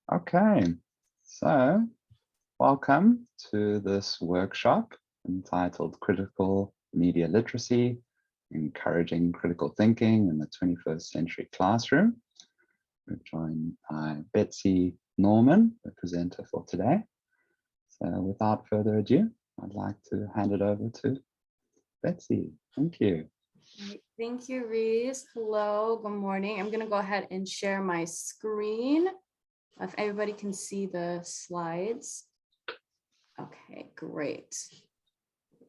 Okay, so welcome to this workshop entitled Critical Media Literacy, Encouraging Critical Thinking in the 21st Century Classroom. We're joined by Betsy Norman, the presenter for today. So without further ado, I'd like to hand it over to Betsy. Thank you. Right. Thank you, Reese. Hello, good morning. I'm going to go ahead and share my screen. If everybody can see the slides. Okay, great.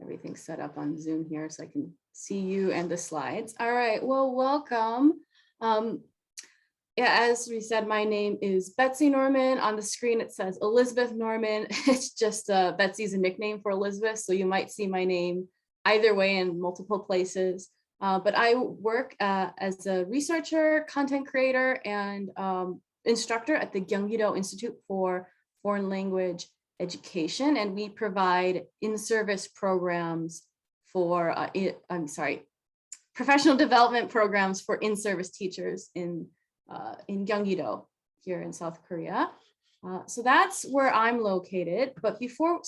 Everything's set up on Zoom here so I can see you and the slides. All right, well, welcome. Yeah, as we said, my name is Betsy Norman. On the screen, it says Elizabeth Norman. It's just Betsy's a nickname for Elizabeth, so you might see my name either way in multiple places. But I work as a researcher, content creator, and instructor at the Gyeonggi-do Institute for Foreign Language Education, and we provide in-service programs for, professional development programs for in-service teachers in Gyeonggi-do here in South Korea. So that's where I'm located. But before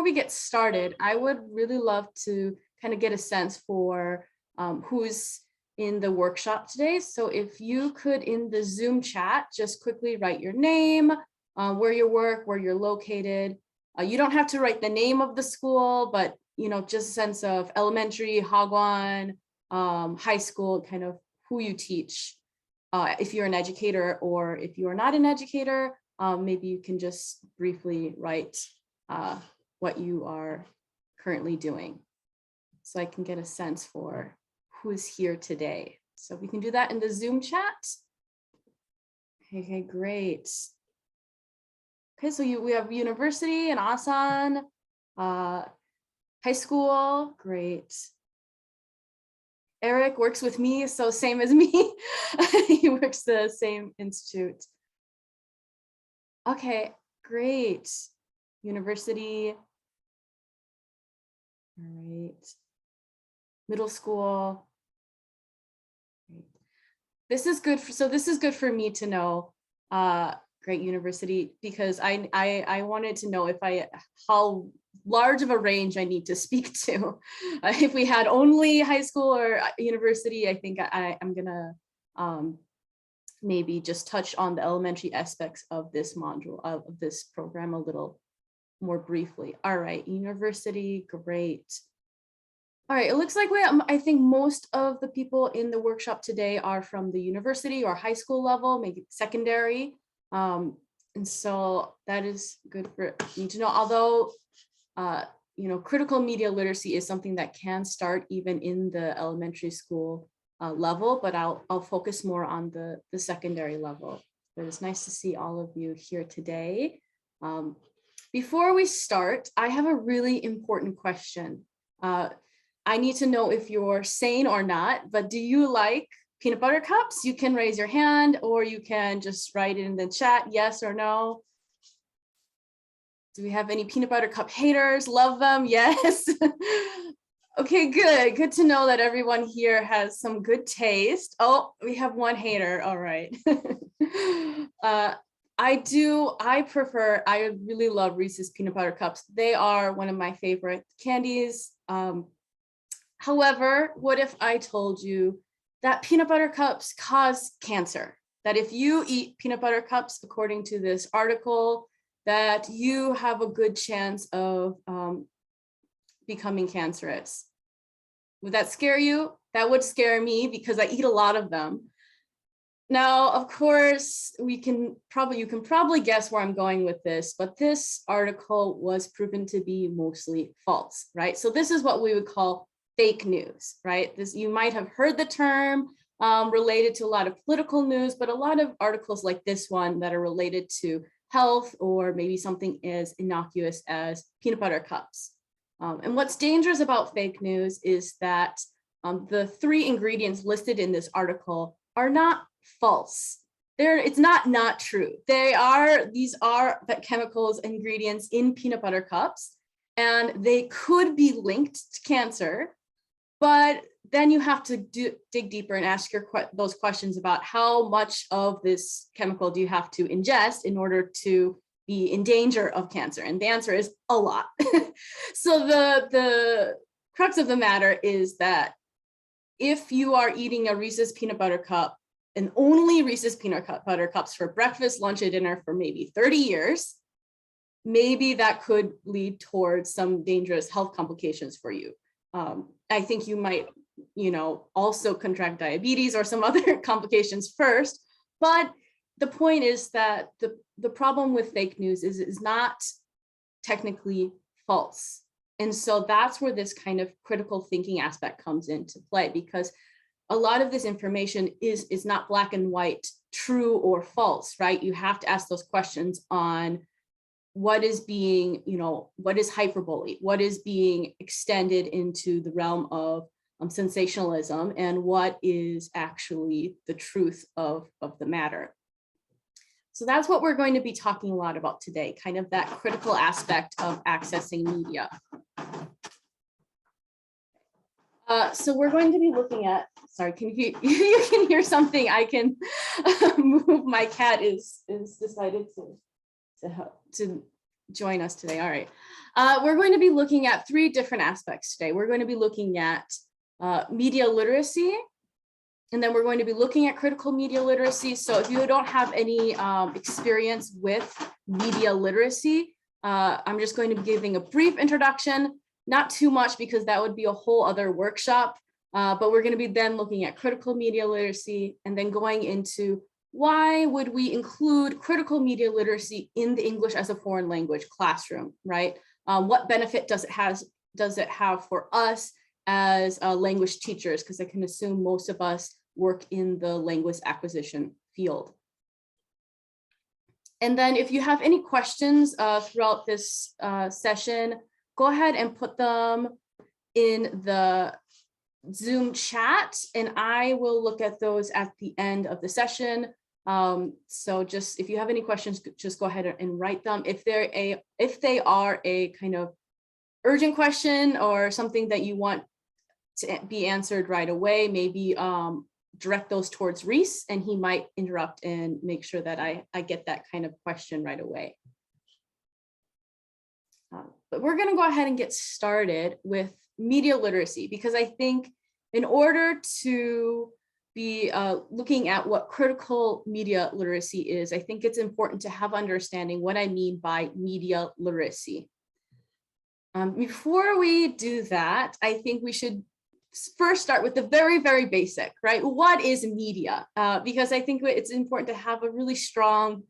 we get started, I would really love to kind of get a sense for who's in the workshop today. So if you could, in the Zoom chat, just quickly write your name, where you work, where you're located. You don't have to write the name of the school, but just a sense of elementary, hagwon, high school, kind of who you teach. If you're an educator, or if you are not an educator, maybe you can just briefly write what you are currently doing, so I can get a sense for who's here today. So we can do that in the Zoom chat. Okay, great. Okay, so we have university and Asan, high school, great. Eric works with me, so same as me. He works the same institute. Okay, great. University. All right. Middle school. This is good. This is good for me to know. Great university, because I wanted to know how large of a range I need to speak to. If we had only high school or university, I think I'm gonna maybe just touch on the elementary aspects of this module of this program a little more briefly. All right, university, great. All right, it looks like I think most of the people in the workshop today are from the university or high school level, maybe secondary. And so that is good for me to know, although, critical media literacy is something that can start even in the elementary school level, but I'll focus more on the secondary level. But it's nice to see all of you here today. Before we start, I have a really important question. I need to know if you're sane or not, but do you like peanut butter cups? You can raise your hand, or you can just write it in the chat, yes or no. Do we have any peanut butter cup haters? Love them, yes. Okay, good to know that everyone here has some good taste. Oh, we have one hater, all right. I really love Reese's peanut butter cups. They are one of my favorite candies. However, what if I told you that peanut butter cups cause cancer? That if you eat peanut butter cups, according to this article, that you have a good chance of becoming cancerous. Would that scare you? That would scare me, because I eat a lot of them. Now, of course, you can probably guess where I'm going with this, but this article was proven to be mostly false, right? So this is what we would call fake news, right? You might have heard the term related to a lot of political news, but a lot of articles like this one that are related to health, or maybe something as innocuous as peanut butter cups. And what's dangerous about fake news is that the 3 ingredients listed in this article are not false. It's not true. These are chemicals, ingredients in peanut butter cups, and they could be linked to cancer. But then you have to dig deeper and ask those questions about how much of this chemical do you have to ingest in order to be in danger of cancer? And the answer is a lot. So the crux of the matter is that if you are eating a Reese's peanut butter cup and only Reese's peanut butter cups for breakfast, lunch, and dinner for maybe 30 years, maybe that could lead towards some dangerous health complications for you. I think you might, also contract diabetes or some other complications first. But the point is that the problem with fake news is not technically false. And so that's where this kind of critical thinking aspect comes into play, because a lot of this information is not black and white, true or false, right? You have to ask those questions on what is being, what is hyperbole, what is being extended into the realm of sensationalism, and what is actually the truth of the matter. So that's what we're going to be talking a lot about today, kind of that critical aspect of accessing media. So we're going to be looking at, sorry, you can hear something. I can move. My cat is decided to join us today. All right. We're going to be looking at 3 different aspects today. We're going to be looking at media literacy, and then we're going to be looking at critical media literacy. So if you don't have any experience with media literacy, I'm just going to be giving a brief introduction, not too much because that would be a whole other workshop, but we're going to be then looking at critical media literacy and then going into why would we include critical media literacy in the English as a foreign language classroom, right? What benefit does it have for us as language teachers? Because I can assume most of us work in the language acquisition field. And then if you have any questions throughout this session, go ahead and put them in the Zoom chat, and I will look at those at the end of the session. So just if you have any questions, just go ahead and write them. If they are a kind of urgent question or something that you want to be answered right away, maybe direct those towards Reese, and he might interrupt and make sure that I get that kind of question right away. But we're going to go ahead and get started with media literacy, because I think in order to be looking at what critical media literacy is, I think it's important to have understanding what I mean by media literacy. Before we do that, I think we should first start with the very, very basic, right? What is media? Because I think it's important to have a really strong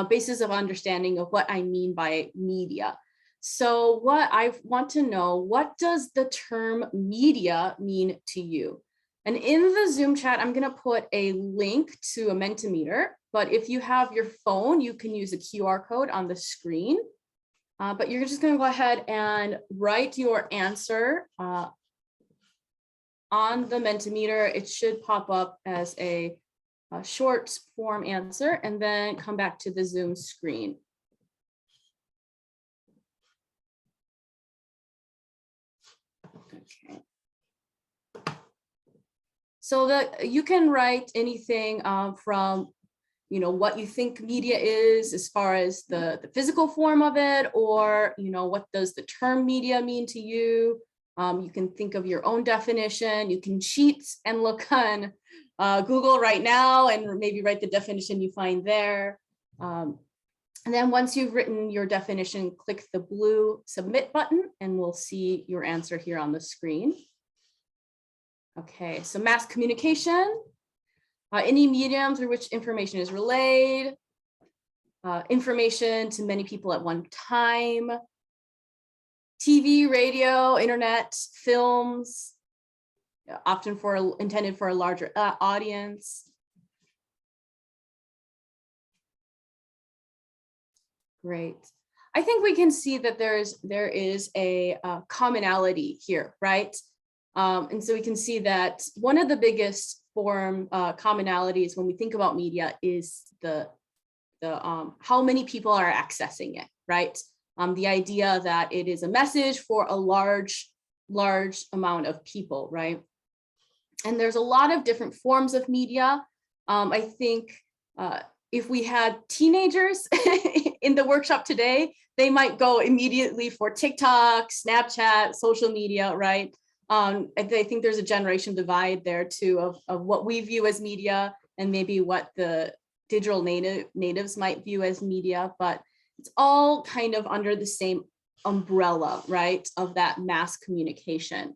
basis of understanding of what I mean by media. So what I want to know, what does the term media mean to you? And in the Zoom chat, I'm going to put a link to a Mentimeter, but if you have your phone, you can use a QR code on the screen. But you're just going to go ahead and write your answer on the Mentimeter. It should pop up as a short form answer, and then come back to the Zoom screen. Okay. So that you can write anything from, what you think media is as far as the physical form of it, or, what does the term media mean to you? You can think of your own definition. You can cheat and look on Google right now and maybe write the definition you find there. And then once you've written your definition, click the blue submit button and we'll see your answer here on the screen. Okay, so mass communication, any medium through which information is relayed, information to many people at one time, TV, radio, internet, films, often intended for a larger audience. Great. I think we can see that there is a commonality here, right? And so we can see that one of the biggest commonalities when we think about media is the how many people are accessing it, right? The idea that it is a message for a large large amount of people, right? And there's a lot of different forms of media. I think if we had teenagers in the workshop today, they might go immediately for TikTok, Snapchat, social media, right? I think there's a generation divide there too of what we view as media and maybe what the digital natives might view as media, but it's all kind of under the same umbrella, right, of that mass communication.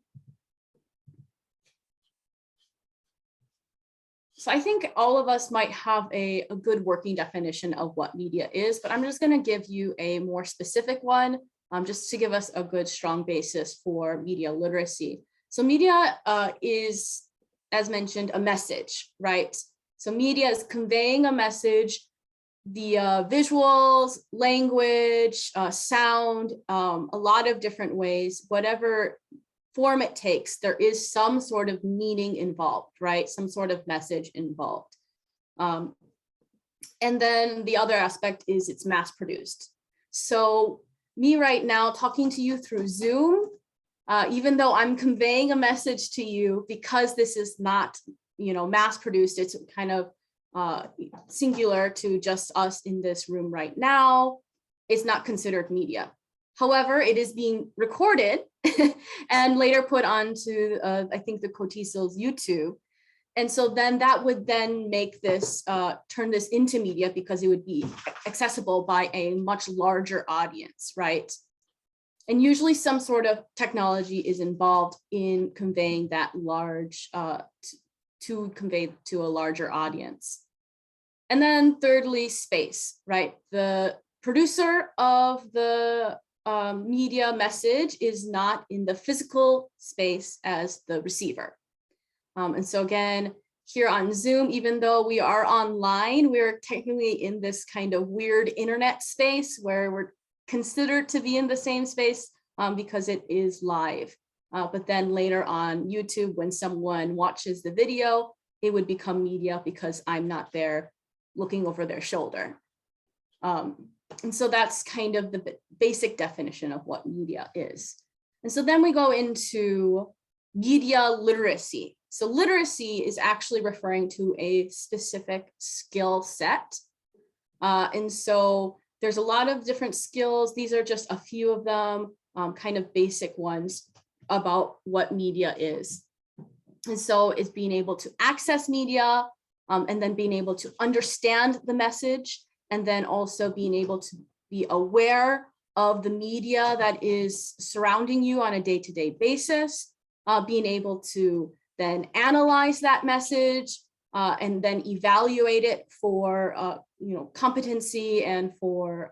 So I think all of us might have a good working definition of what media is, but I'm just going to give you a more specific one just to give us a good, strong basis for media literacy. So media is, as mentioned, a message, right? So media is conveying a message via visuals, language, sound, a lot of different ways, whatever form it takes, there is some sort of meaning involved, right? Some sort of message involved. And then the other aspect is it's mass produced. So me right now talking to you through Zoom, even though I'm conveying a message to you, because this is not, mass produced, it's kind of singular to just us in this room right now, it's not considered media. However, it is being recorded and later put onto, I think, the TESOL's YouTube. And so then that would then make this, turn this into media because it would be accessible by a much larger audience, right? And usually some sort of technology is involved in conveying that large, to convey to a larger audience. And then thirdly, space, right? The producer of the media message is not in the physical space as the receiver. And so again, here on Zoom, even though we are online, we're technically in this kind of weird internet space where we're considered to be in the same space because it is live. But then later on YouTube, when someone watches the video, it would become media because I'm not there looking over their shoulder. And so that's kind of the basic definition of what media is. And so then we go into media literacy. So literacy is actually referring to a specific skill set. And so there's a lot of different skills. These are just a few of them, kind of basic ones about what media is. And so it's being able to access media and then being able to understand the message, and then also being able to be aware of the media that is surrounding you on a day-to-day basis, being able to then analyze that message and then evaluate it for competency and for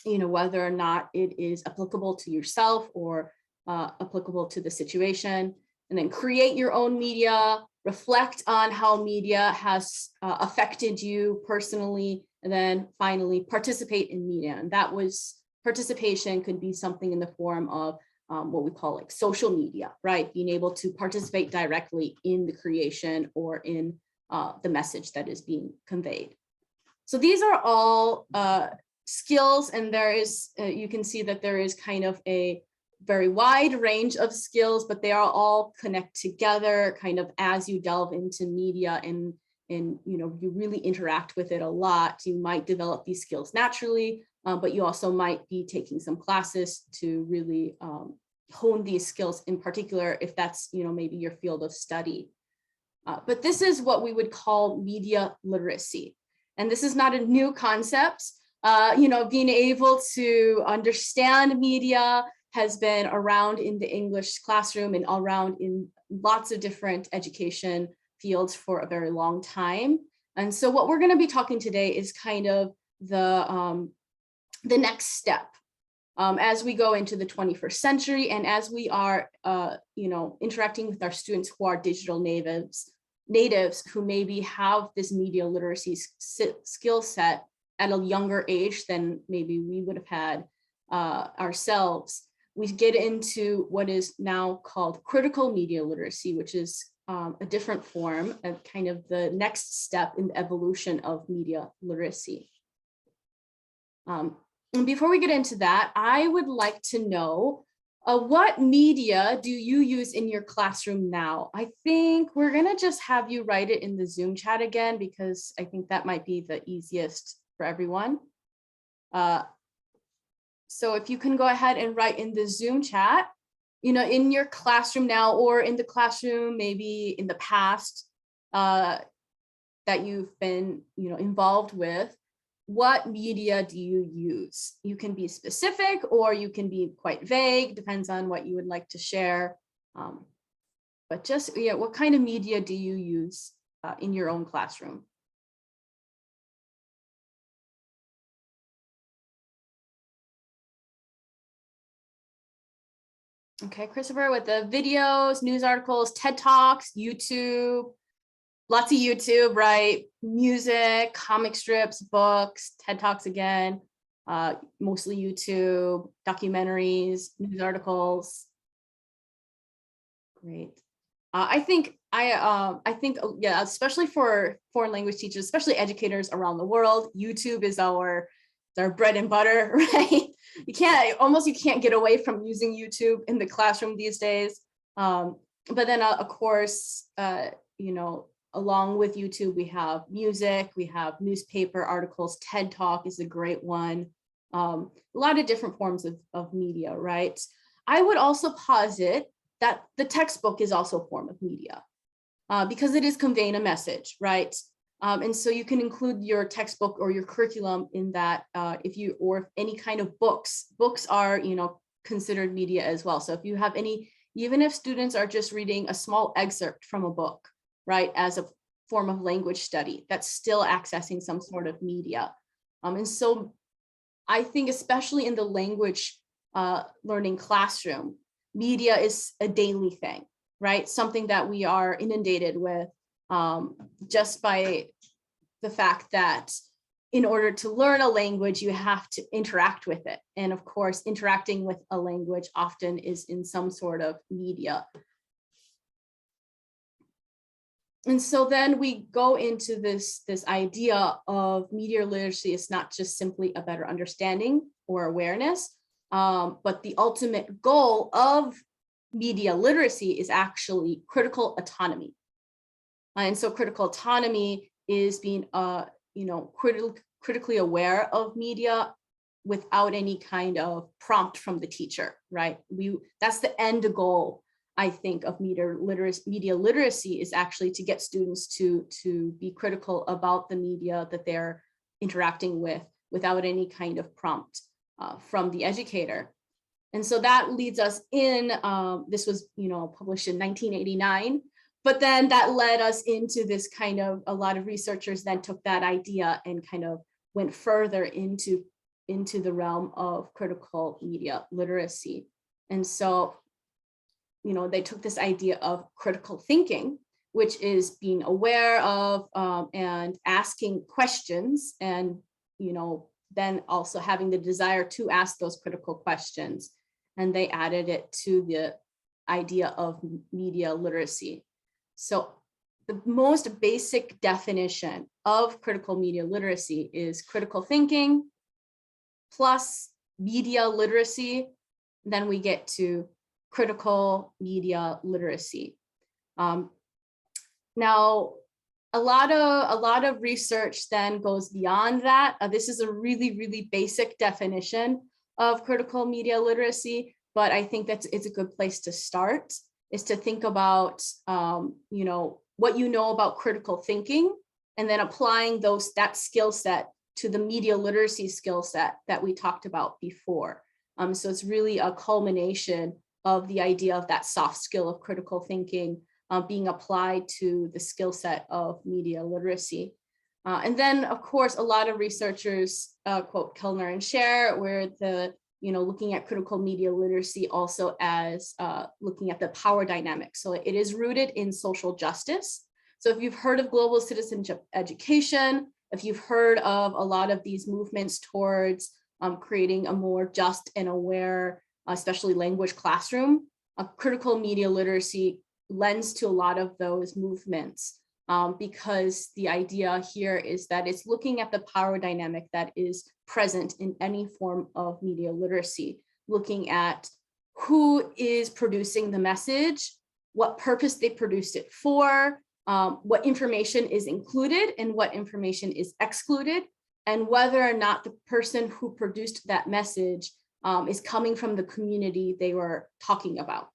whether or not it is applicable to yourself or applicable to the situation, and then create your own media, reflect on how media has affected you personally, and then finally participate in media. And that was participation could be something in the form of what we call like social media, right? Being able to participate directly in the creation or in the message that is being conveyed. So these are all skills, and there is, you can see that there is kind of a very wide range of skills, but they are all connect together kind of as you delve into media and you really interact with it a lot. You might develop these skills naturally, but you also might be taking some classes to really hone these skills in particular, if that's maybe your field of study. But this is what we would call media literacy. And this is not a new concept. Being able to understand media has been around in the English classroom and around in lots of different education fields for a very long time. And so what we're going to be talking today is kind of the next step as we go into the 21st century, and as we are interacting with our students who are digital natives who maybe have this media literacy skill set at a younger age than maybe we would have had ourselves. We get into what is now called critical media literacy, which is a different form of kind of the next step in the evolution of media literacy. And before we get into that, I would like to know What media do you use in your classroom now? I think we're gonna just have you write it in the Zoom chat again, because I think that might be the easiest for everyone. So if you can go ahead and write in the Zoom chat, in your classroom now, or in the classroom maybe in the past that you've been, involved with, what media do you use? You can be specific or you can be quite vague, depends on what you would like to share. But just, what kind of media do you use in your own classroom? Okay, Christopher, with the videos, news articles, TED Talks, YouTube, lots of YouTube, right? Music, comic strips, books, TED Talks again, mostly YouTube, documentaries, news articles. Great. I think, yeah, especially for foreign language teachers, especially educators around the world, YouTube is our bread and butter, right? You can't get away from using YouTube in the classroom these days. But then, of course, along with YouTube, we have music, we have newspaper articles. TED Talk is a great one. A lot of different forms of media, right? I would also posit that the textbook is also a form of media because it is conveying a message, right? And so you can include your textbook or your curriculum in that if any kind of books are, considered media as well. So if you have any, even if students are just reading a small excerpt from a book, right, as a form of language study, that's still accessing some sort of media. And so I think especially in the language learning classroom, media is a daily thing, right? Something that we are inundated with just by the fact that in order to learn a language, you have to interact with it. And of course, interacting with a language often is in some sort of media. And so then we go into this idea of media literacy is not just simply a better understanding or awareness, but the ultimate goal of media literacy is actually critical autonomy. And so critical autonomy is being, critically aware of media without any kind of prompt from the teacher, right? That's the end goal, I think, of media literacy is actually to get students to be critical about the media that they're interacting with without any kind of prompt from the educator. And so that leads us in, this was, published in 1989, but then that led us into this kind of, a lot of researchers then took that idea and kind of went further into the realm of critical media literacy. And so, they took this idea of critical thinking, which is being aware of and asking questions and, then also having the desire to ask those critical questions. And they added it to the idea of media literacy. So the most basic definition of critical media literacy is critical thinking plus media literacy. Then we get to critical media literacy. Now, a lot of research then goes beyond that. This is a really, really basic definition of critical media literacy, but I think it's a good place to start, is to think about, what you know about critical thinking, and then applying that skill set to the media literacy skill set that we talked about before. So it's really a culmination of the idea of that soft skill of critical thinking being applied to the skill set of media literacy. And then, of course, a lot of researchers quote Kellner and Scher, where looking at critical media literacy also as looking at the power dynamic. So it is rooted in social justice. So if you've heard of global citizenship education, if you've heard of a lot of these movements towards creating a more just and aware, especially language classroom, critical media literacy lends to a lot of those movements because the idea here is that it's looking at the power dynamic that is present in any form of media literacy, looking at who is producing the message, what purpose they produced it for, what information is included and what information is excluded, and whether or not the person who produced that message is coming from the community they were talking about.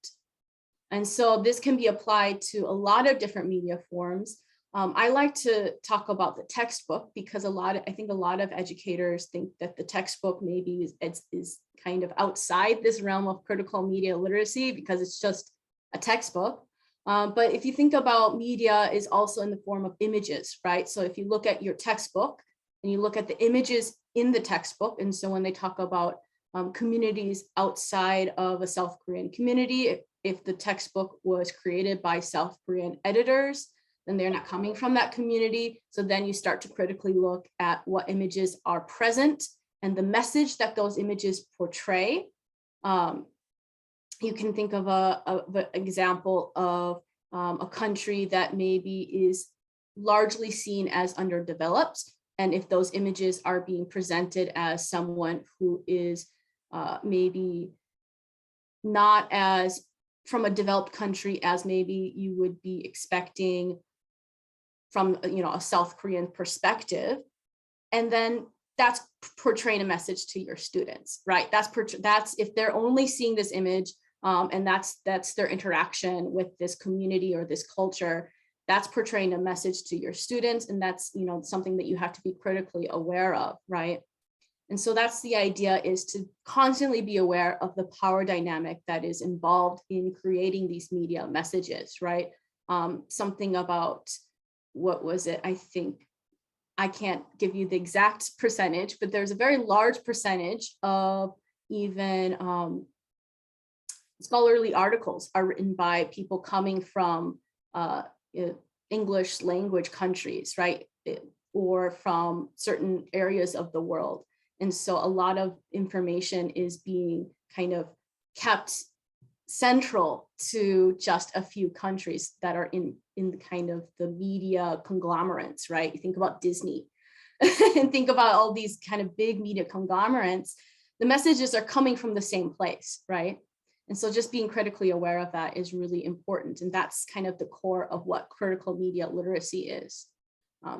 And so this can be applied to a lot of different media forms. I like to talk about the textbook because I think a lot of educators think that the textbook maybe is kind of outside this realm of critical media literacy because it's just a textbook. But if you think about media is also in the form of images, right? So if you look at your textbook and you look at the images in the textbook, and so when they talk about communities outside of a South Korean community, if the textbook was created by South Korean editors, then they're not coming from that community. So then you start to critically look at what images are present and the message that those images portray. You can think of an example of a country that maybe is largely seen as underdeveloped. And if those images are being presented as someone who is maybe not as from a developed country as maybe you would be expecting from a South Korean perspective, and then that's portraying a message to your students, right? That's if they're only seeing this image and that's their interaction with this community or this culture, that's portraying a message to your students, and that's something that you have to be critically aware of, right? And so that's the idea, is to constantly be aware of the power dynamic that is involved in creating these media messages, right? Something about, what was it? I think, I can't give you the exact percentage, but there's a very large percentage of even scholarly articles are written by people coming from English language countries, right? Or from certain areas of the world. And so a lot of information is being kind of kept central to just a few countries that are in kind of the media conglomerates, right? You think about Disney and think about all these kind of big media conglomerates, the messages are coming from the same place, right? And so just being critically aware of that is really important. And that's kind of the core of what critical media literacy is.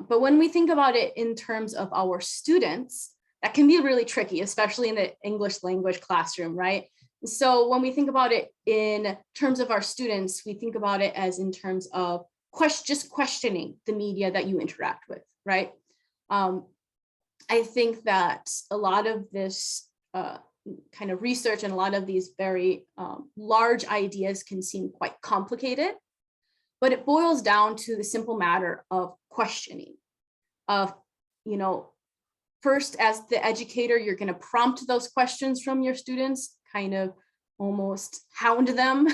But when we think about it in terms of our students, that can be really tricky, especially in the English language classroom, right? So when we think about it in terms of our students, we think about it as in terms of just questioning the media that you interact with, right? I think that a lot of this kind of research and a lot of these very large ideas can seem quite complicated, but it boils down to the simple matter of questioning, of, first, as the educator, you're going to prompt those questions from your students, kind of almost hound them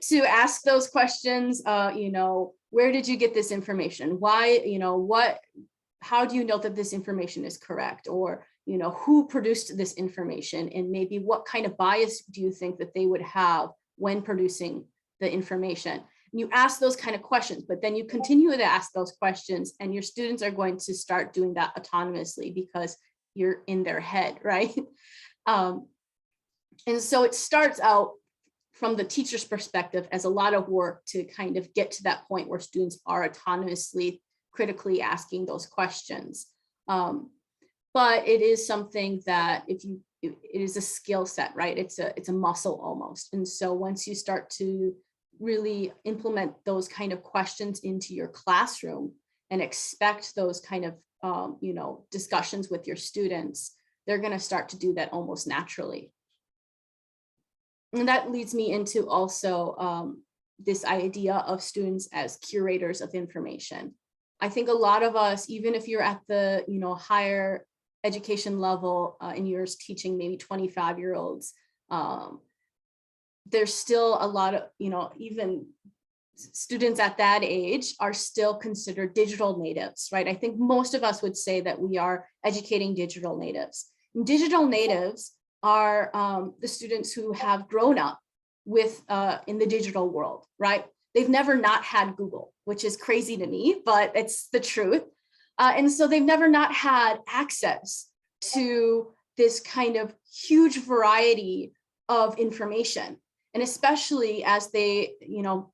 to ask those questions. Where did you get this information? Why, how do you know that this information is correct? Or, who produced this information? And maybe what kind of bias do you think that they would have when producing the information? And you ask those kind of questions, but then you continue to ask those questions, and your students are going to start doing that autonomously because you're in their head, right? And so it starts out from the teacher's perspective as a lot of work to kind of get to that point where students are autonomously, critically asking those questions. But it is something that it is a skill set, right? It's a muscle almost. And so once you start to really implement those kind of questions into your classroom and expect those kind of, discussions with your students, they're going to start to do that almost naturally. And that leads me into also this idea of students as curators of information. I think a lot of us, even if you're at the higher education level and you're teaching maybe 25-year-olds, there's still a lot of, even students at that age are still considered digital natives, right? I think most of us would say that we are educating digital natives. And digital natives are the students who have grown up with in the digital world, right? They've never not had Google, which is crazy to me, but it's the truth. And so they've never not had access to this kind of huge variety of information. And especially as they,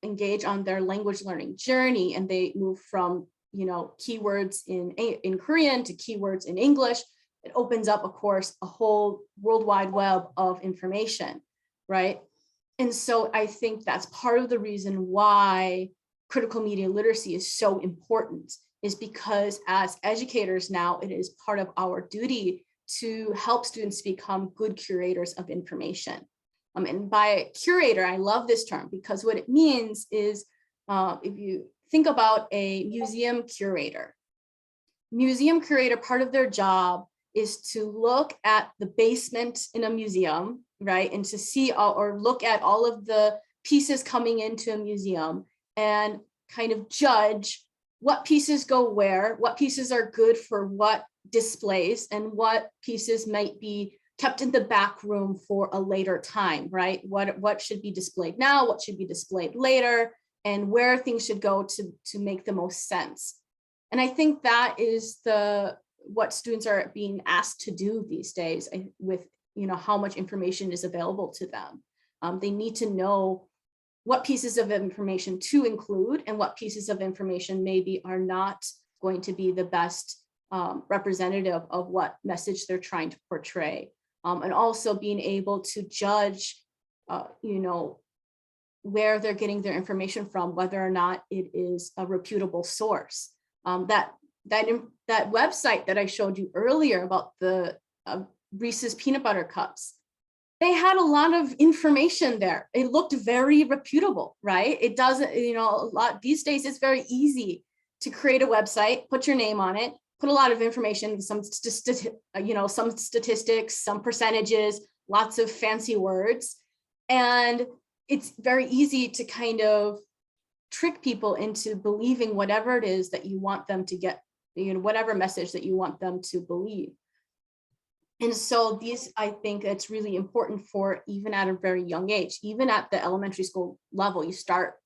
engage on their language learning journey and they move from, keywords in Korean to keywords in English, it opens up, of course, a whole worldwide web of information, right? And so I think that's part of the reason why critical media literacy is so important, is because as educators now, it is part of our duty to help students become good curators of information. And by curator, I love this term because what it means is, if you think about a museum curator, part of their job is to look at the basement in a museum, right? And to see or look at all of the pieces coming into a museum and kind of judge what pieces go where, what pieces are good for what displays, and what pieces might be kept in the back room for a later time, right? What should be displayed now, what should be displayed later, and where things should go to make the most sense. And I think that is what students are being asked to do these days with how much information is available to them. They need to know what pieces of information to include and what pieces of information maybe are not going to be the best representative of what message they're trying to portray. And also being able to judge, where they're getting their information from, whether or not it is a reputable source. That website that I showed you earlier about the Reese's peanut butter cups, they had a lot of information there. It looked very reputable, right? It doesn't, a lot these days, it's very easy to create a website, put your name on it, put a lot of information, some statistics, some percentages, lots of fancy words. And it's very easy to kind of trick people into believing whatever it is that you want them to get, whatever message that you want them to believe. And so I think it's really important for, even at a very young age, even at the elementary school level, you start,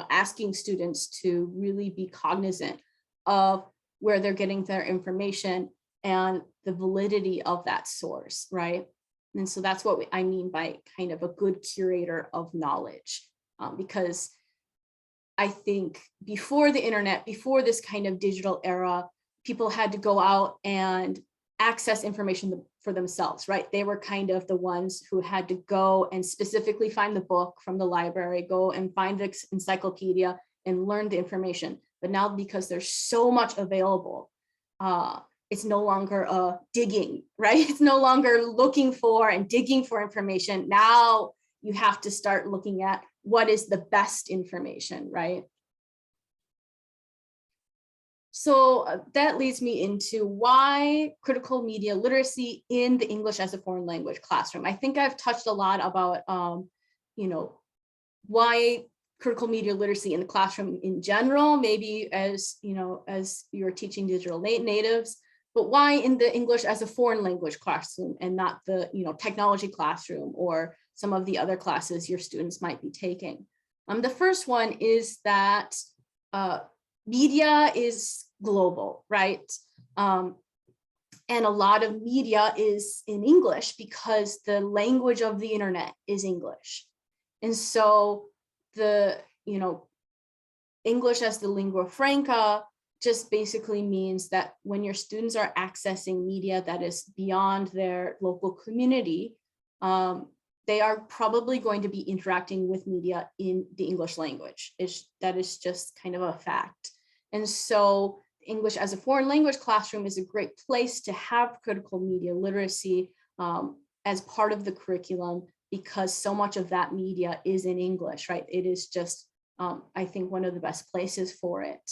asking students to really be cognizant of where they're getting their information and the validity of that source, right? And so that's what I mean by kind of a good curator of knowledge, because I think before the internet, before this kind of digital era, people had to go out and access information for themselves, right? They were kind of the ones who had to go and specifically find the book from the library, go and find the encyclopedia and learn the information. But now, because there's so much available, it's no longer digging, right? It's no longer looking for and digging for information. Now you have to start looking at what is the best information, right? So that leads me into why critical media literacy in the English as a foreign language classroom. I think I've touched a lot about, why critical media literacy in the classroom in general, maybe as you're teaching digital natives, but why in the English as a foreign language classroom and not the technology classroom or some of the other classes your students might be taking. The first one is that media is global, right? And a lot of media is in English because the language of the internet is English. And so the, English as the lingua franca just basically means that when your students are accessing media that is beyond their local community, they are probably going to be interacting with media in the English language. That is just kind of a fact. And so English as a foreign language classroom is a great place to have critical media literacy as part of the curriculum, because so much of that media is in English, right? It is just, I think, one of the best places for it.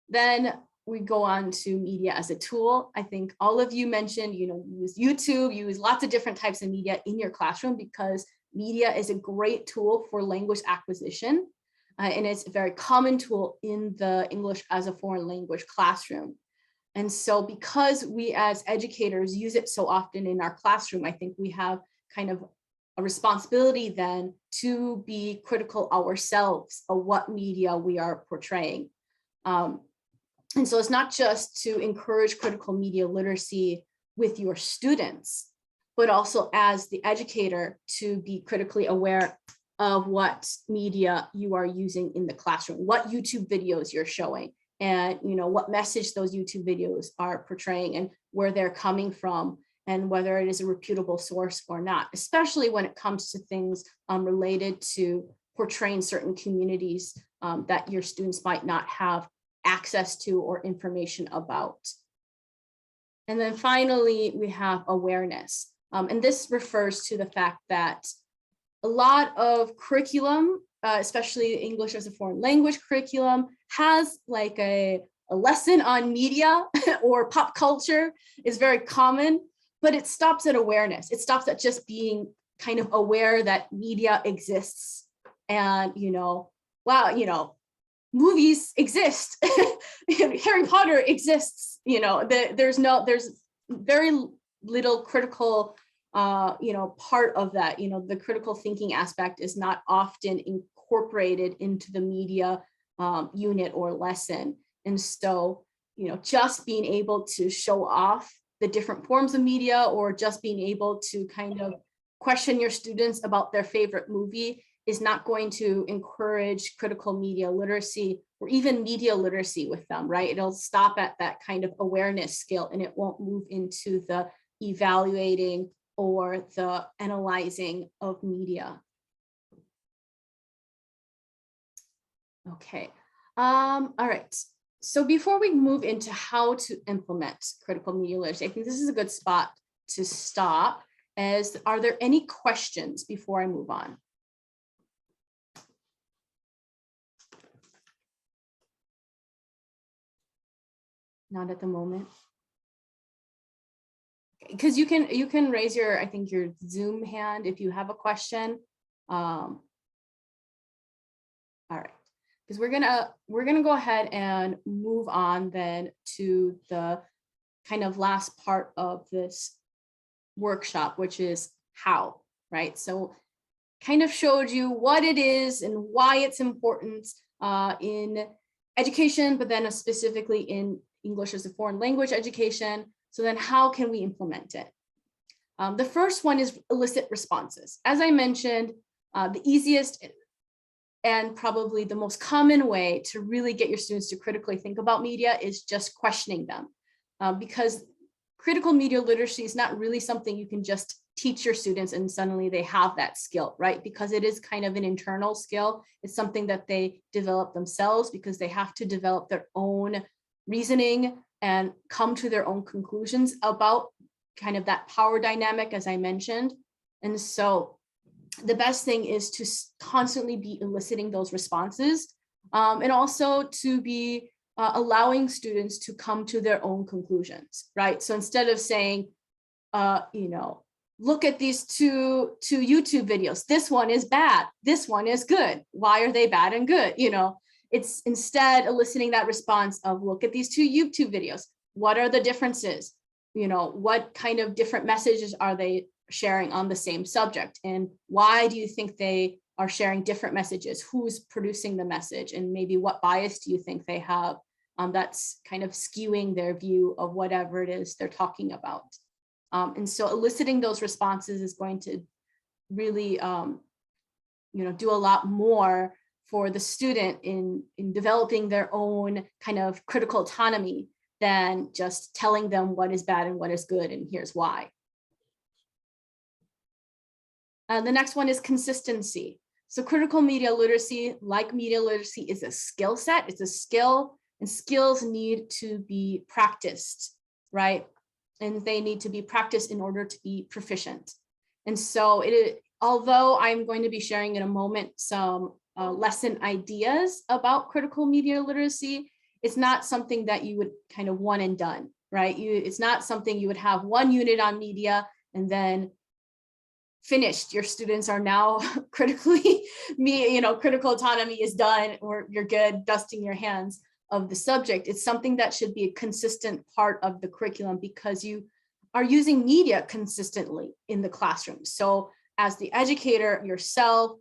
Then we go on to media as a tool. I think all of you mentioned, use YouTube, use lots of different types of media in your classroom, because media is a great tool for language acquisition. And it's a very common tool in the English as a foreign language classroom. And so because we as educators use it so often in our classroom, I think we have kind of a responsibility then to be critical ourselves of what media we are portraying. And so it's not just to encourage critical media literacy with your students, but also as the educator to be critically aware of what media you are using in the classroom, what YouTube videos you're showing, and what message those YouTube videos are portraying and where they're coming from, and whether it is a reputable source or not, especially when it comes to things related to portraying certain communities that your students might not have access to or information about. And then finally, we have awareness. And this refers to the fact that a lot of curriculum, especially English as a foreign language curriculum, has like a lesson on media or pop culture is very common, but it stops at awareness. It stops at just being kind of aware that media exists and, wow, movies exist. Harry Potter exists. There's very little critical part of that. The critical thinking aspect is not often incorporated into the media unit or lesson. And so, just being able to show off the different forms of media, or just being able to kind of question your students about their favorite movie, is not going to encourage critical media literacy or even media literacy with them, right? It'll stop at that kind of awareness skill, and it won't move into the evaluating or the analyzing of media. Okay, all right. So before we move into how to implement critical media literacy, I think this is a good spot to stop. Are there any questions before I move on? Not at the moment. Because you can raise your, I think, your Zoom hand if you have a question. All right, because we're gonna go ahead and move on then to the kind of last part of this workshop, which is how, right? So kind of showed you what it is and why it's important in education, but then specifically in English as a foreign language education. So then how can we implement it? The first one is elicit responses. As I mentioned, the easiest and probably the most common way to really get your students to critically think about media is just questioning them, because critical media literacy is not really something you can just teach your students and suddenly they have that skill, right? Because it is kind of an internal skill. It's something that they develop themselves because they have to develop their own reasoning and come to their own conclusions about kind of that power dynamic, as I mentioned. And so the best thing is to constantly be eliciting those responses, and also to be allowing students to come to their own conclusions, right? So instead of saying, look at these two YouTube videos. This one is bad. This one is good. Why are they bad and good? It's instead eliciting that response of, look at these two YouTube videos. What are the differences? What kind of different messages are they sharing on the same subject? And why do you think they are sharing different messages? Who's producing the message? And maybe what bias do you think they have that's kind of skewing their view of whatever it is they're talking about? And so eliciting those responses is going to really do a lot more for the student in developing their own kind of critical autonomy than just telling them what is bad and what is good and here's why. The next one is consistency. So critical media literacy, like media literacy, is a skill set. It's a skill, and skills need to be practiced, right? And they need to be practiced in order to be proficient. And so although I'm going to be sharing in a moment some lesson ideas about critical media literacy, it's not something that you would kind of one and done, right? It's not something you would have one unit on media and then finished. Your students are now critical autonomy is done, or you're good, dusting your hands of the subject. It's something that should be a consistent part of the curriculum because you are using media consistently in the classroom. So as the educator yourself,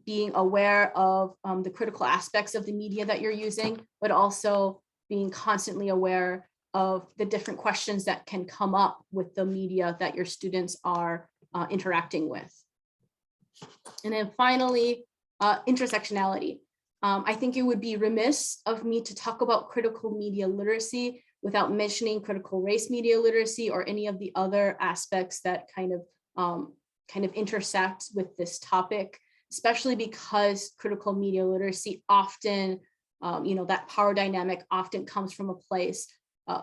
being aware of the critical aspects of the media that you're using, but also being constantly aware of the different questions that can come up with the media that your students are interacting with. And then finally, intersectionality. I think it would be remiss of me to talk about critical media literacy without mentioning critical race media literacy or any of the other aspects that kind of intersect with this topic, especially because critical media literacy often, that power dynamic often comes from a place,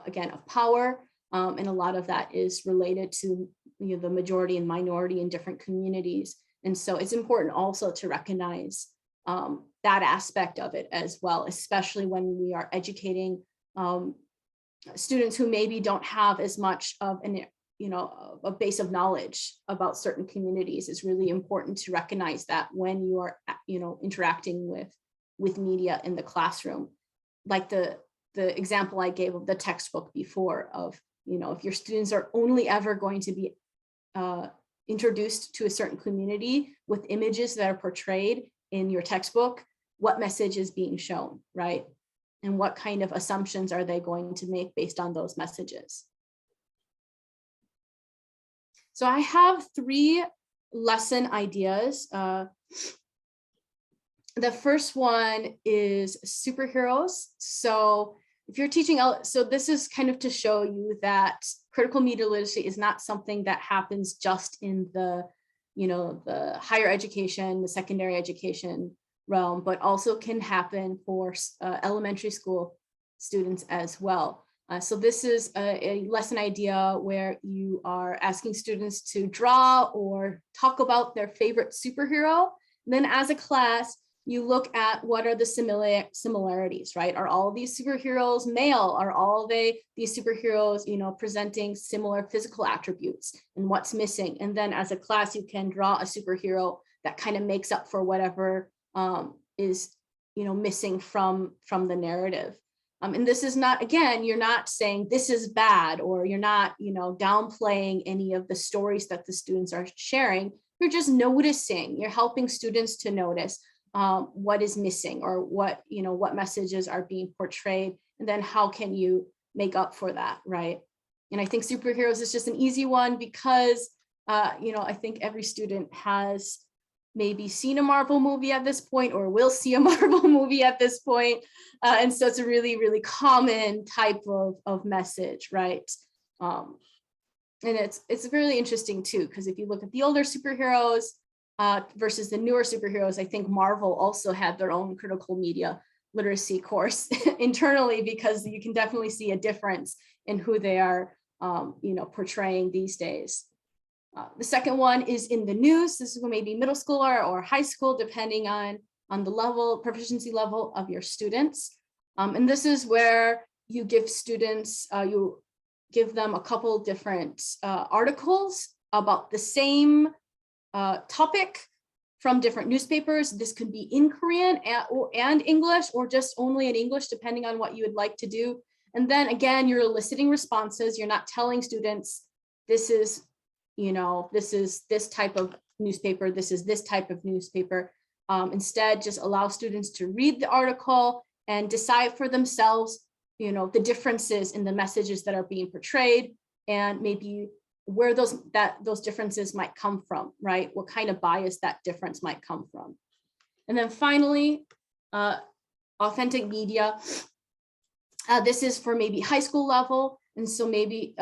again, of power. And a lot of that is related to the majority and minority in different communities. And so it's important also to recognize that aspect of it as well, especially when we are educating students who maybe don't have as much of a base of knowledge about certain communities. It's really important to recognize that when you are interacting with media in the classroom. Like the example I gave of the textbook before of, if your students are only ever going to be introduced to a certain community with images that are portrayed in your textbook, what message is being shown, right? And what kind of assumptions are they going to make based on those messages? So I have 3 lesson ideas. The first one is superheroes. So if you're teaching, so this is kind of to show you that critical media literacy is not something that happens just in the higher education, the secondary education realm, but also can happen for elementary school students as well. So this is a lesson idea where you are asking students to draw or talk about their favorite superhero. And then as a class, you look at what are the similarities, right? Are all of these superheroes male? Are all these superheroes, presenting similar physical attributes, and what's missing? And then as a class, you can draw a superhero that kind of makes up for whatever is, missing from the narrative. And this is not, again, you're not saying this is bad, or you're not, downplaying any of the stories that the students are sharing. You're just noticing, you're helping students to notice what is missing, or what messages are being portrayed, and then how can you make up for that, right? And I think superheroes is just an easy one because, I think every student has maybe seen a Marvel movie at this point, or will see a Marvel movie at this point. And so it's a really, really common type of message, right? And it's really interesting too, because if you look at the older superheroes, versus the newer superheroes, I think Marvel also had their own critical media literacy course internally, because you can definitely see a difference in who they are, portraying these days. The second one is in the news. This is maybe middle school or high school, depending on the proficiency level of your students. And this is where you give students, you give them a couple different articles about the same topic from different newspapers. This could be in Korean and English, or just only in English, depending on what you would like to do. And then again, you're eliciting responses. You're not telling students, this is this type of newspaper, this is this type of newspaper. Instead, just allow students to read the article and decide for themselves, the differences in the messages that are being portrayed, and maybe where those differences might come from, right? What kind of bias that difference might come from. And then finally, authentic media. This is for maybe high school level. And so maybe,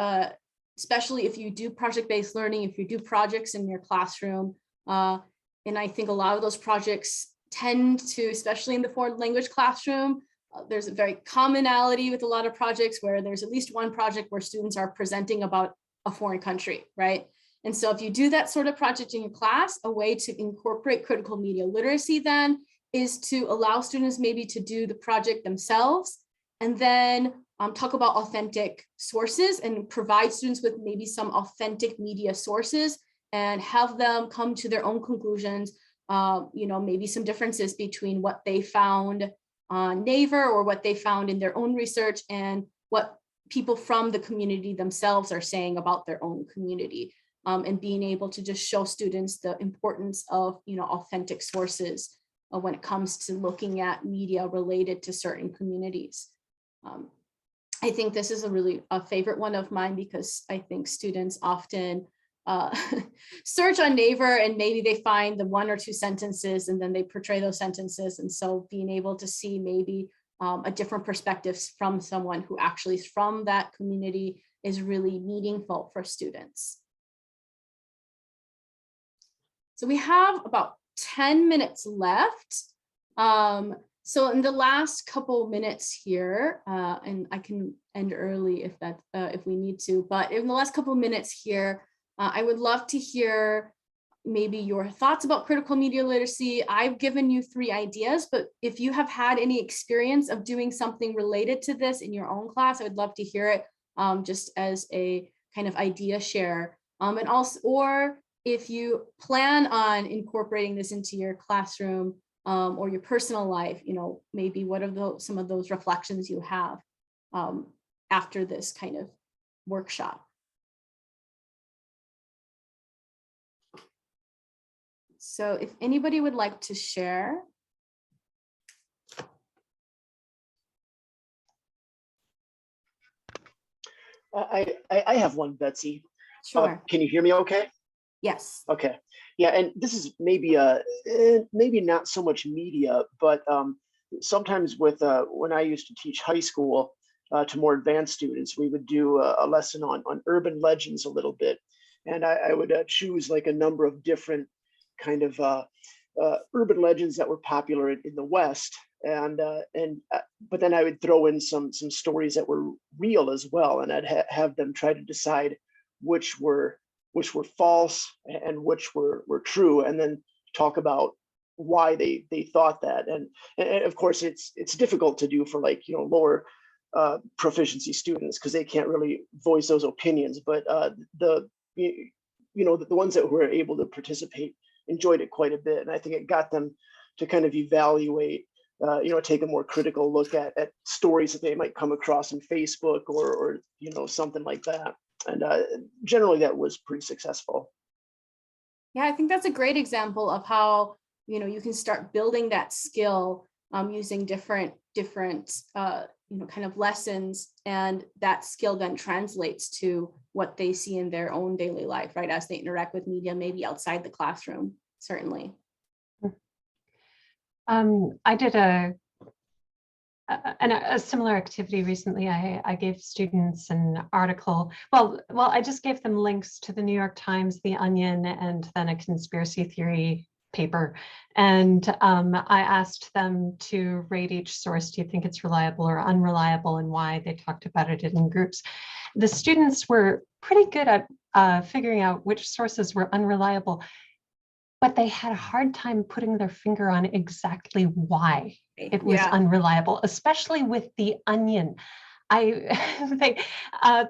especially if you do project-based learning, if you do projects in your classroom, and I think a lot of those projects tend to, especially in the foreign language classroom, there's a very commonality with a lot of projects where there's at least one project where students are presenting about a foreign country, right? And so if you do that sort of project in your class, a way to incorporate critical media literacy then is to allow students maybe to do the project themselves, and then talk about authentic sources and provide students with maybe some authentic media sources and have them come to their own conclusions, maybe some differences between what they found on Naver or what they found in their own research and what people from the community themselves are saying about their own community, and being able to just show students the importance of authentic sources when it comes to looking at media related to certain communities. I think this is a favorite one of mine, because I think students often search on Naver and maybe they find the 1 or 2 sentences and then they portray those sentences. And so being able to see maybe a different perspective from someone who actually is from that community is really meaningful for students. So we have about 10 minutes left. So in the last couple minutes here, and I can end early if we need to, but in the last couple minutes here, I would love to hear maybe your thoughts about critical media literacy. I've given you 3 ideas, but if you have had any experience of doing something related to this in your own class, I would love to hear it just as a kind of idea share. And also, or if you plan on incorporating this into your classroom or your personal life, you know, maybe what are some of those reflections you have after this kind of workshop. So if anybody would like to share. I have one, Betsy. Sure. Can you hear me okay? Yes. Okay. Yeah, and this is maybe maybe not so much media, but sometimes with when I used to teach high school to more advanced students, we would do a lesson on urban legends a little bit, and I would choose like a number of different kind of urban legends that were popular in the West, but then I would throw in some stories that were real as well, and I'd have them try to decide which were false and which were true, and then talk about why they thought that. And of course, it's difficult to do for, like, you know, lower proficiency students because they can't really voice those opinions. But the ones that were able to participate enjoyed it quite a bit, and I think it got them to kind of evaluate, take a more critical look at stories that they might come across in Facebook or something like that. And generally that was pretty successful. Yeah, I think that's a great example of how, you know, you can start building that skill using different kind of lessons, and that skill then translates to what they see in their own daily life, right? As they interact with media, maybe outside the classroom, certainly. I did a similar activity recently. I gave students an article. Well, I just gave them links to the New York Times, The Onion, and then a conspiracy theory paper. And I asked them to rate each source. Do you think it's reliable or unreliable, and why? They talked about it in groups. The students were pretty good at figuring out which sources were unreliable, but they had a hard time putting their finger on exactly why it was unreliable, especially with The Onion. The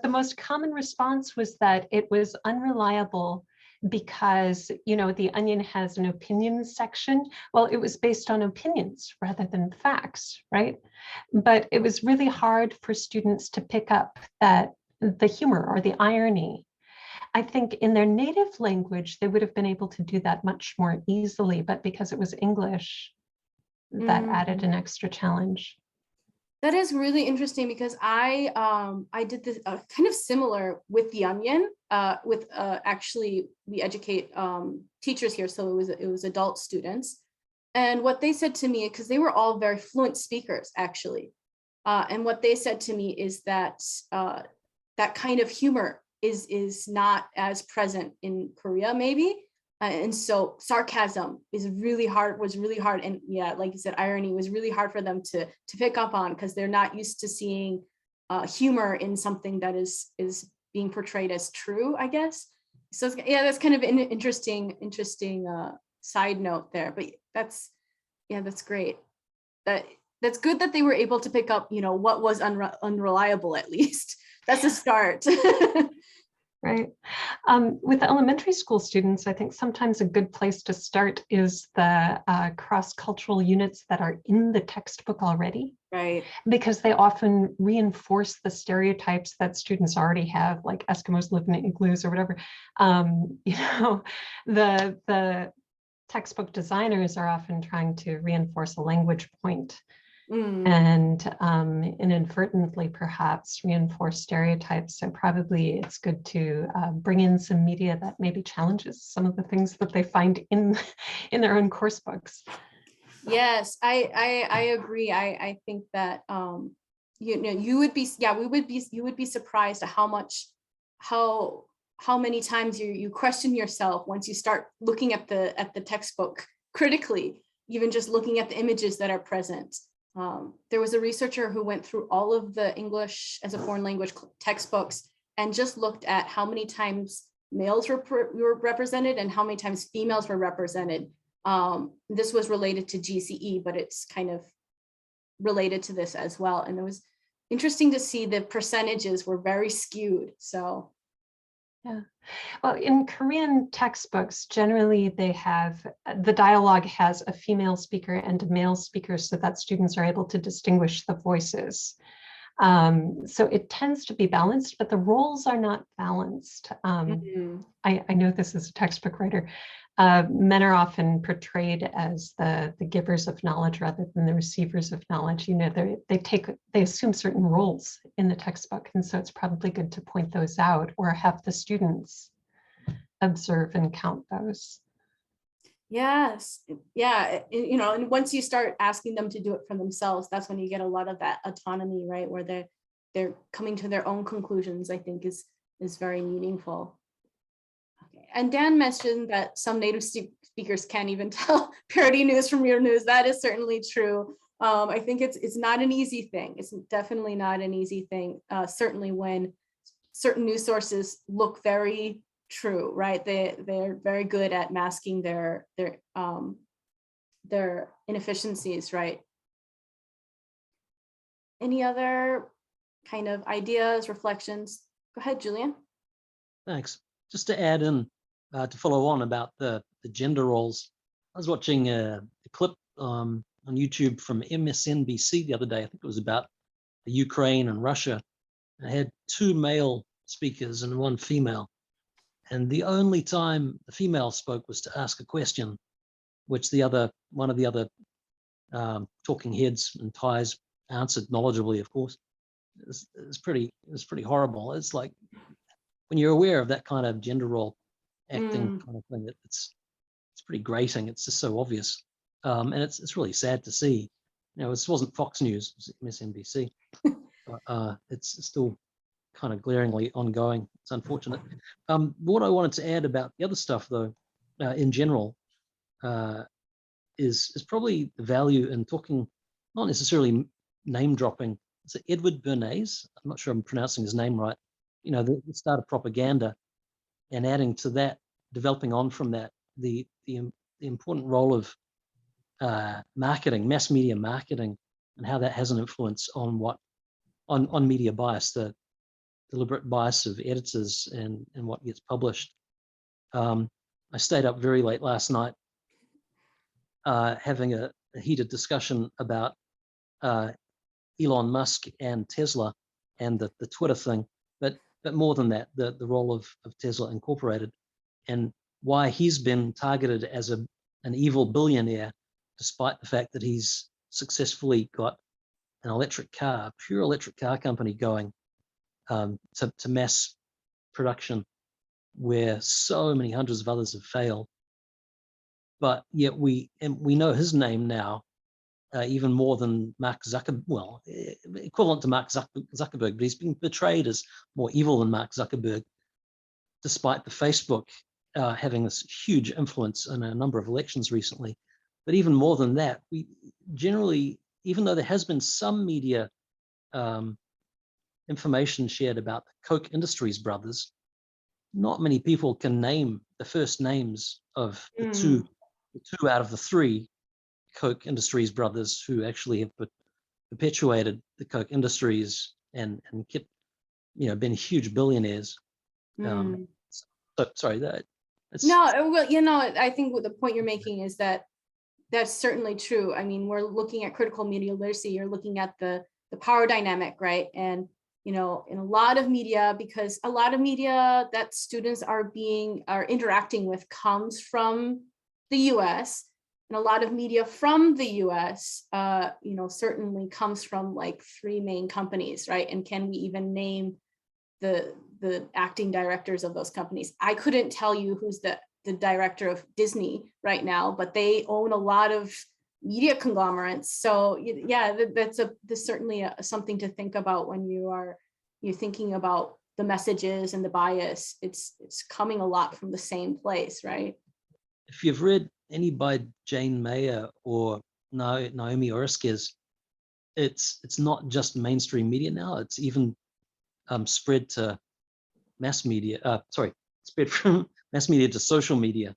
most common response was that it was unreliable because, you know, The Onion has an opinions section. Well, it was based on opinions rather than facts, right? But it was really hard for students to pick up that the humor or the irony. I think in their native language, they would have been able to do that much more easily, but because it was English, that added an extra challenge. That is really interesting, because I did this kind of similar with The Onion. Actually, we educate teachers here, so it was adult students, and what they said to me, because they were all very fluent speakers actually, and what they said to me is that that kind of humor is not as present in Korea, maybe. And so sarcasm was really hard. And yeah, like you said, irony was really hard for them to pick up on, because they're not used to seeing humor in something that is being portrayed as true, I guess. So yeah, that's kind of an interesting side note there. But that's great. That's good that they were able to pick up, you know, what was unreliable, at least. That's a start. Right. With elementary school students, I think sometimes a good place to start is the cross-cultural units that are in the textbook already. Right. Because they often reinforce the stereotypes that students already have, like Eskimos live in igloos or whatever. The textbook designers are often trying to reinforce a language point. and inadvertently perhaps reinforce stereotypes. So probably it's good to bring in some media that maybe challenges some of the things that they find in their own course books. Yes, I agree. I think that you would be, you would be surprised at how many times you question yourself once you start looking at the textbook critically, even just looking at the images that are present. There was a researcher who went through all of the English as a foreign language textbooks and just looked at how many times males were represented and how many times females were represented. This was related to GCE, but it's kind of related to this as well. And it was interesting to see the percentages were very skewed. So yeah. Well, in Korean textbooks, generally they have, the dialogue has a female speaker and a male speaker so that students are able to distinguish the voices. So it tends to be balanced, but the roles are not balanced. I know this as a textbook writer. Men are often portrayed as the givers of knowledge rather than the receivers of knowledge. You know, they assume certain roles in the textbook, and so it's probably good to point those out or have the students observe and count those. yes, yeah, you know, and once you start asking them to do it for themselves, that's when you get a lot of that autonomy, right, where they're coming to their own conclusions. I think is very meaningful. Okay. And Dan mentioned that some native speakers can't even tell parody news from real news. That is certainly true. I think it's not an easy thing. It's definitely not an easy thing. Certainly when certain news sources look very true, right? They're very good at masking their inefficiencies, right? Any other kind of ideas, reflections? Go ahead, Julian. Thanks. Just to add in, to follow on about the gender roles, I was watching a clip on YouTube from MSNBC the other day. I think it was about the Ukraine and Russia. I had 2 male speakers and 1 female. And the only time the female spoke was to ask a question, which one of the other talking heads and ties answered knowledgeably, of course. It's pretty horrible. It's like when you're aware of that kind of gender role acting kind of thing, it's pretty grating. It's just so obvious, and it's really sad to see. You know, this wasn't Fox News, it was MSNBC. But, it's still kind of glaringly ongoing. It's unfortunate. What I wanted to add about the other stuff, though, in general, is probably the value in talking, not necessarily name dropping. It's Edward Bernays. I'm not sure I'm pronouncing his name right. You know, the start of propaganda, and adding to that, developing on from that, the important role of marketing, mass media marketing, and how that has an influence on on media bias, the deliberate bias of editors and what gets published. I stayed up very late last night having a heated discussion about Elon Musk and Tesla and the Twitter thing, but more than that, the role of Tesla Incorporated and why he's been targeted as an evil billionaire, despite the fact that he's successfully got an electric car, pure electric car company going to mass production, where so many hundreds of others have failed. But yet we know his name now even more than Mark Zuckerberg, well, equivalent to Mark Zuckerberg, but he's been portrayed as more evil than Mark Zuckerberg, despite the Facebook having this huge influence in a number of elections recently. But even more than that, we generally, even though there has been some media information shared about the Koch Industries brothers, not many people can name the first names of the two out of the 3 Koch Industries brothers who actually have perpetuated the Koch Industries and kept, you know, been huge billionaires. So, sorry, no, well, you know, I think what the point you're making is that that's certainly true. I mean, we're looking at critical media literacy. You're looking at the power dynamic, right? And you know, in a lot of media, because a lot of media that students are interacting with comes from the US. And a lot of media from the US, certainly comes from like 3 main companies, right? And can we even name the acting directors of those companies? I couldn't tell you who's the director of Disney right now, but they own a lot of media conglomerates. So yeah, that's certainly something to think about when you're thinking about the messages and the bias. It's coming a lot from the same place, right? If you've read any by Jane Mayer or Naomi Oreskes, it's not just mainstream media now. It's even spread to mass media. Spread from mass media to social media.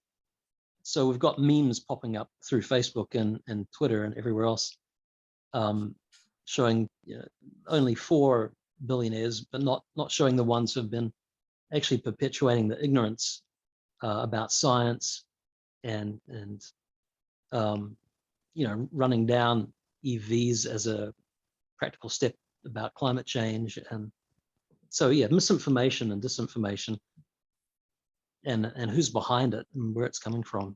So we've got memes popping up through Facebook and Twitter and everywhere else, showing only 4 billionaires, but not showing the ones who have been actually perpetuating the ignorance about science and running down EVs as a practical step about climate change. And so yeah, misinformation and disinformation, and who's behind it and where it's coming from.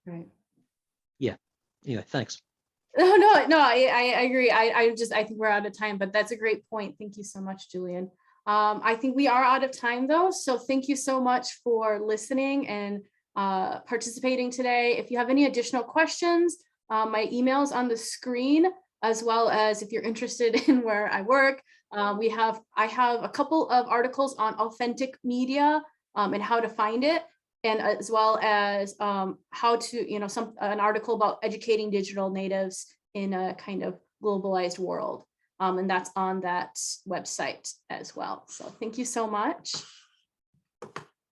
Right. Yeah. Anyway, thanks. No, I agree. I think we're out of time, but that's a great point. Thank you so much, Julian. I think we are out of time though. So thank you so much for listening and participating today. If you have any additional questions, my email is on the screen, as well as if you're interested in where I work. I have a couple of articles on authentic media and how to find it, and as well as how to, an article about educating digital natives in a kind of globalized world. And that's on that website as well. So thank you so much.